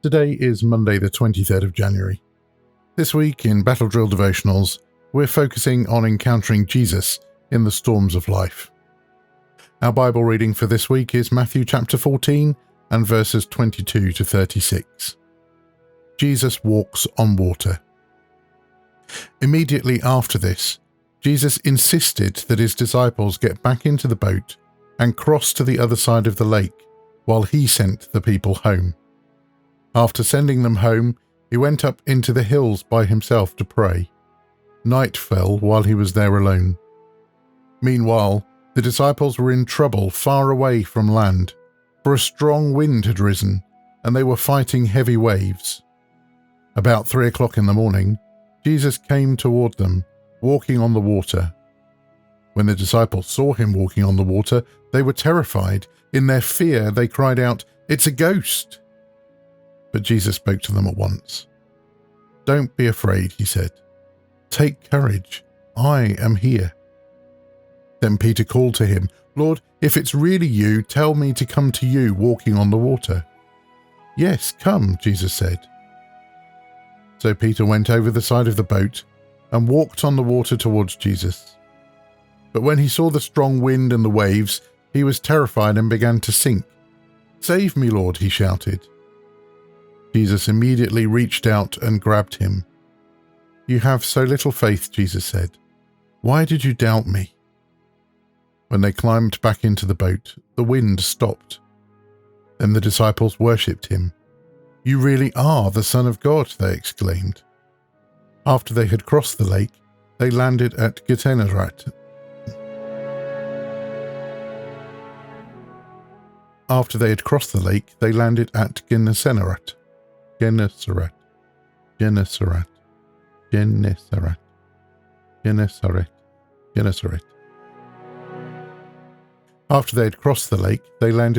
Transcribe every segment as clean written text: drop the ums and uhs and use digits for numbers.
Today is Monday the 23rd of January. This week in Battle Drill Devotionals, we're focusing on encountering Jesus in the storms of life. Our Bible reading for this week is Matthew chapter 14 and verses 22 to 36. Jesus walks on water. Immediately after this, Jesus insisted that his disciples get back into the boat and cross to the other side of the lake while he sent the people home. After sending them home, he went up into the hills by himself to pray. Night fell while he was there alone. Meanwhile, the disciples were in trouble far away from land, for a strong wind had risen, and they were fighting heavy waves. About 3 o'clock in the morning, Jesus came toward them, walking on the water. When the disciples saw him walking on the water, they were terrified. In their fear, they cried out, "It's a ghost!" But Jesus spoke to them at once. "Don't be afraid," he said. "Take courage. I am here." Then Peter called to him, "Lord, if it's really you, tell me to come to you walking on the water." "Yes, come," Jesus said. So Peter went over the side of the boat and walked on the water towards Jesus. But when he saw the strong wind and the waves, he was terrified and began to sink. "Save me, Lord," he shouted. Jesus immediately reached out and grabbed him. "You have so little faith," Jesus said. "Why did you doubt me?" When they climbed back into the boat, the wind stopped. Then the disciples worshipped him. "You really are the Son of God," they exclaimed. After they had crossed the lake, they landed at Gennesaret. Gennesaret. After they had crossed the lake, they landed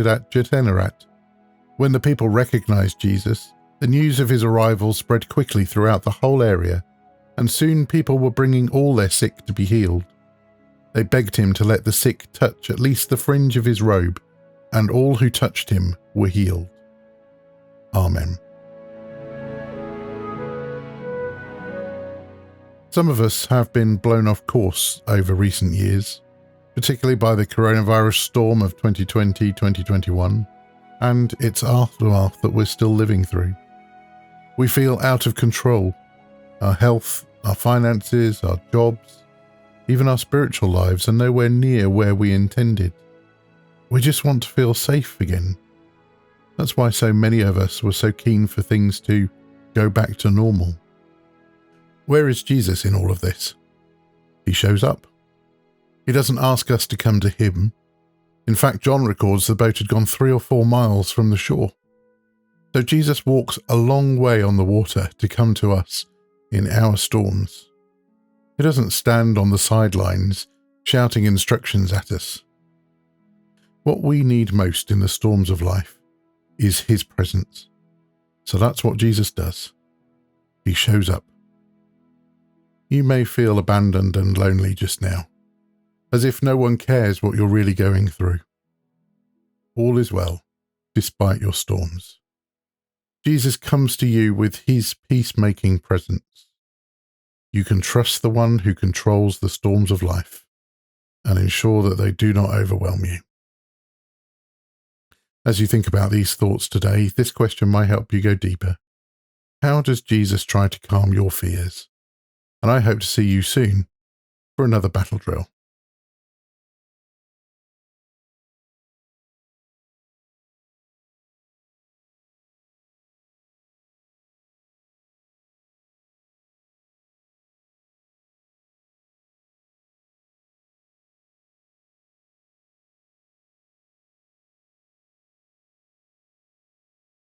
at Gennesaret. When the people recognized Jesus, the news of his arrival spread quickly throughout the whole area, and soon people were bringing all their sick to be healed. They begged him to let the sick touch at least the fringe of his robe, and all who touched him were healed. Amen. Some of us have been blown off course over recent years, particularly by the coronavirus storm of 2020-2021, and its aftermath that we're still living through. We feel out of control. Our health, our finances, our jobs, even our spiritual lives are nowhere near where we intended. We just want to feel safe again. That's why so many of us were so keen for things to go back to normal. Where is Jesus in all of this? He shows up. He doesn't ask us to come to him. In fact, John records the boat had gone 3 or 4 miles from the shore. So Jesus walks a long way on the water to come to us in our storms. He doesn't stand on the sidelines shouting instructions at us. What we need most in the storms of life is his presence. So that's what Jesus does. He shows up. You may feel abandoned and lonely just now, as if no one cares what you're really going through. All is well, despite your storms. Jesus comes to you with his peacemaking presence. You can trust the one who controls the storms of life and ensure that they do not overwhelm you. As you think about these thoughts today, this question might help you go deeper. How does Jesus try to calm your fears? And I hope to see you soon for another battle drill.